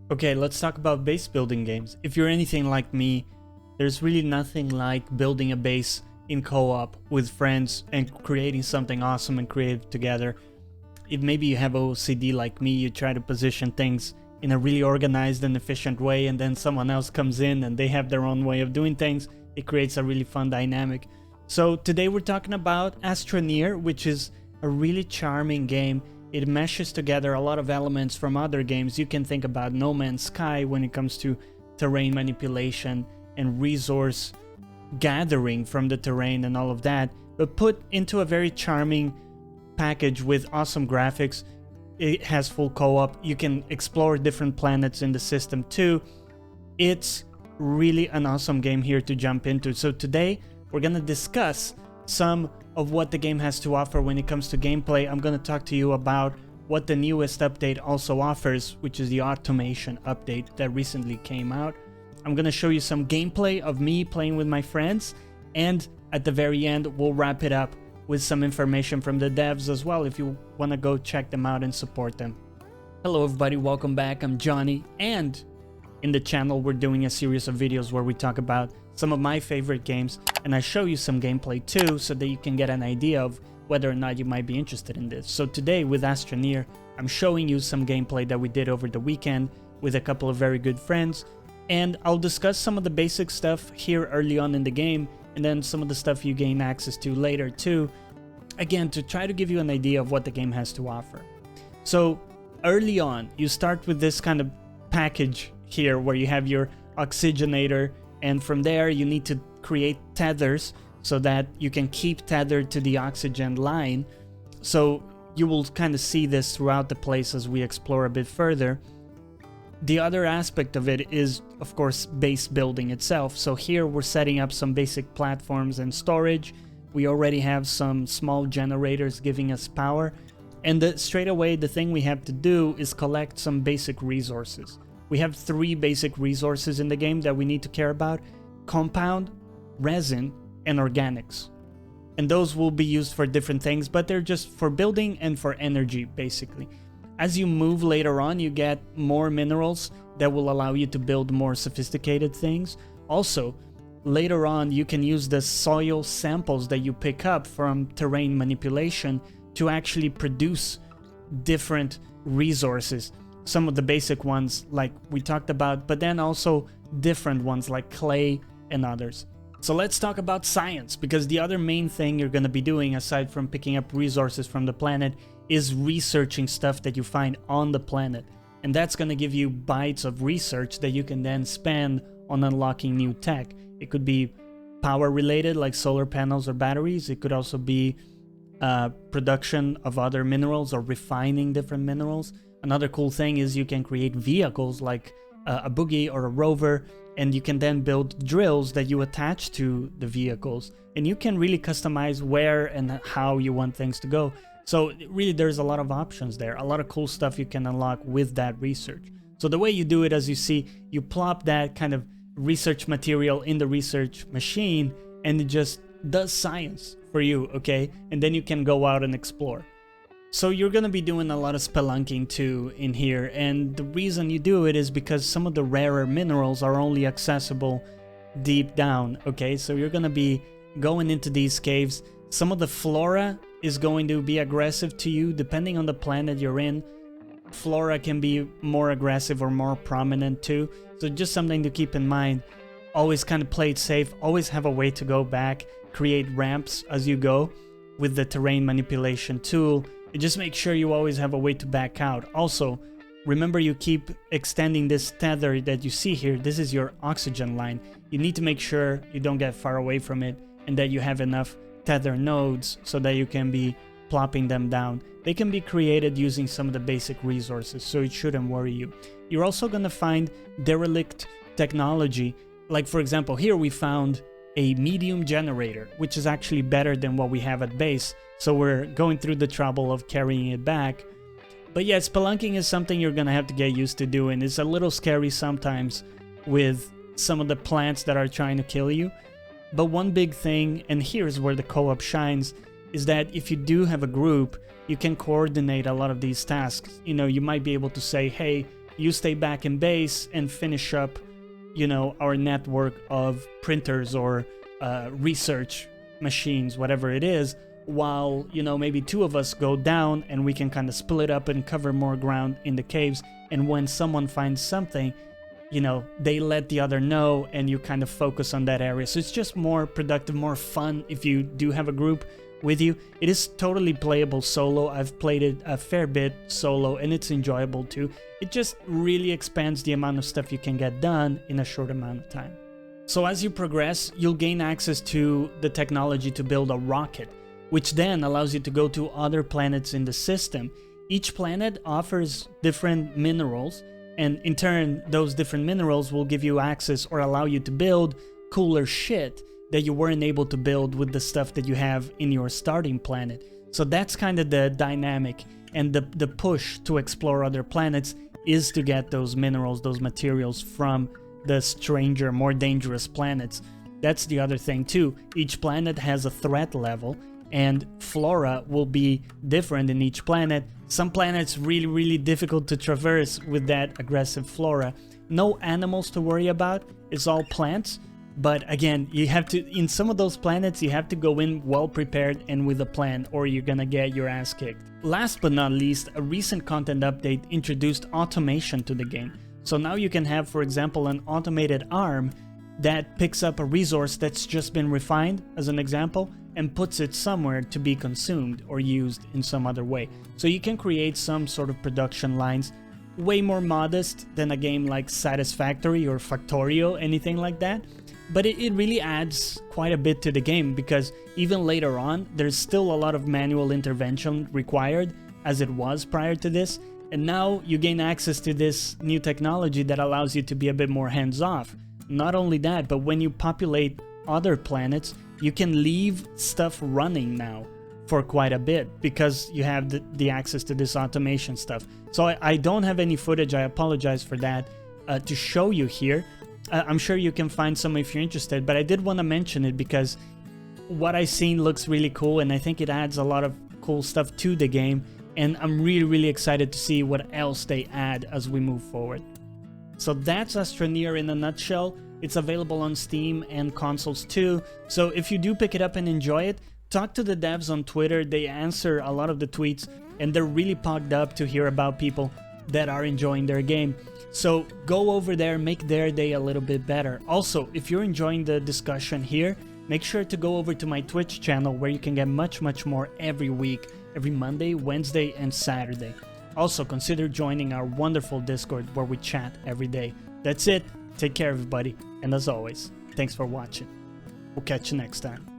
Okay, let's talk about base building games. If you're anything like me, there's really nothing like building a base in co-op with friends and creating something awesome and creative together. If maybe you have OCD like me, you try to position things in a really organized and efficient way, and then someone else comes in and they have their own way of doing things. It creates a really fun dynamic. So today we're talking about Astroneer, which is a really charming game. It meshes together a lot of elements from other games. You can think about No Man's Sky when it comes to terrain manipulation and resource gathering from the terrain and all of that, but put into a very charming package with awesome graphics. It has full co-op. You can explore different planets in the system too. It's really an awesome game here to jump into. So today we're gonna discuss some of what the game has to offer when it comes to gameplay. I'm gonna talk to you about what the newest update also offers, which is the automation update that recently came out. I'm gonna show you some gameplay of me playing with my friends, and at the very end we'll wrap it up with some information from the devs as well if you want to go check them out and support them. Hello everybody, welcome back. I'm Johnny, and in the channel we're doing a series of videos where we talk about some of my favorite games, and I show you some gameplay too so that you can get an idea of whether or not you might be interested in this. So today with Astroneer, I'm showing you some gameplay that we did over the weekend with a couple of very good friends, and I'll discuss some of the basic stuff here early on in the game, and then some of the stuff you gain access to later too, again to try to give you an idea of what the game has to offer. So early on you start with this kind of package here where you have your oxygenator, and from there you need to create tethers so that you can keep tethered to the oxygen line. So you will kind of see this throughout the place as we explore a bit further. The other aspect of it is, of course, base building itself. So here we're setting up some basic platforms and storage. We already have some small generators giving us power. And straight away, the thing we have to do is collect some basic resources. We have 3 basic resources in the game that we need to care about: compound, resin, and organics. And those will be used for different things, but they're just for building and for energy, basically. As you move later on, you get more minerals that will allow you to build more sophisticated things. Also, later on, you can use the soil samples that you pick up from terrain manipulation to actually produce different resources. Some of the basic ones like we talked about, but then also different ones like clay and others. So let's talk about science, because the other main thing you're going to be doing aside from picking up resources from the planet is researching stuff that you find on the planet. And that's going to give you bytes of research that you can then spend on unlocking new tech. It could be power related like solar panels or batteries. It could also be production of other minerals or refining different minerals. Another cool thing is you can create vehicles like a buggy or a rover, and you can then build drills that you attach to the vehicles, and you can really customize where and how you want things to go. So really there's a lot of options there, a lot of cool stuff you can unlock with that research. So the way you do it, as you see, you plop that kind of research material in the research machine and it just does science for you, okay? And then you can go out and explore. So you're going to be doing a lot of spelunking too in here, and the reason you do it is because some of the rarer minerals are only accessible deep down, okay? So you're going to be going into these caves. Some of the flora is going to be aggressive to you depending on the planet you're in. Flora can be more aggressive or more prominent too, so just something to keep in mind. Always kind of play it safe, always have a way to go back, create ramps as you go with the terrain manipulation tool. And just make sure you always have a way to back out. Also, remember you keep extending this tether that you see here. This is your oxygen line. You need to make sure you don't get far away from it and that you have enough tether nodes so that you can be plopping them down. They can be created using some of the basic resources, so it shouldn't worry you. You're also going to find derelict technology. Like for example, here we found a medium generator, which is actually better than what we have at base. So we're going through the trouble of carrying it back. But yeah, spelunking is something you're going to have to get used to doing. It's a little scary sometimes with some of the plants that are trying to kill you. But one big thing, and here's where the co-op shines, is that if you do have a group, you can coordinate a lot of these tasks. You know, you might be able to say, hey, you stay back in base and finish up, you know, our network of printers or research machines, whatever it is, while, you know, maybe 2 of us go down and we can kind of split up and cover more ground in the caves. And when someone finds something, you know, they let the other know and you kind of focus on that area. So it's just more productive, more fun if you do have a group with you. It is totally playable solo. I've played it a fair bit solo and it's enjoyable too. It just really expands the amount of stuff you can get done in a short amount of time. So as you progress, you'll gain access to the technology to build a rocket, which then allows you to go to other planets in the system. Each planet offers different minerals, and in turn, those different minerals will give you access or allow you to build cooler shit that you weren't able to build with the stuff that you have in your starting planet. So that's kind of the dynamic, and the push to explore other planets is to get those minerals, those materials from the stranger, more dangerous planets. That's the other thing too. Each planet has a threat level, and flora will be different in each planet. Some planets really difficult to traverse with that aggressive flora. No animals to worry about, it's all plants. But again, you have to, in some of those planets, you have to go in well prepared and with a plan, or you're gonna get your ass kicked. Last but not least, a recent content update introduced automation to the game. So now you can have, for example, an automated arm that picks up a resource that's just been refined, as an example, and puts it somewhere to be consumed or used in some other way. So you can create some sort of production lines, way more modest than a game like Satisfactory or Factorio, anything like that. But it really adds quite a bit to the game, because even later on, there's still a lot of manual intervention required, as it was prior to this. And now you gain access to this new technology that allows you to be a bit more hands-off. Not only that, but when you populate other planets, you can leave stuff running now for quite a bit, because you have the access to this automation stuff. So I don't have any footage, I apologize for that, to show you here. I'm sure you can find some if you're interested, but I did want to mention it because what I've seen looks really cool, and I think it adds a lot of cool stuff to the game, and I'm really excited to see what else they add as we move forward. So that's Astroneer in a nutshell. It's available on Steam and consoles too, so if you do pick it up and enjoy it, talk to the devs on Twitter. They answer a lot of the tweets, and they're really pumped up to hear about people that are enjoying their game. So go over there, make their day a little bit better. Also, if you're enjoying the discussion here, make sure to go over to my Twitch channel, where you can get much more every week, every Monday, Wednesday, and Saturday. Also, consider joining our wonderful Discord, where we chat every day. That's it. Take care, everybody. And as always, thanks for watching. We'll catch you next time.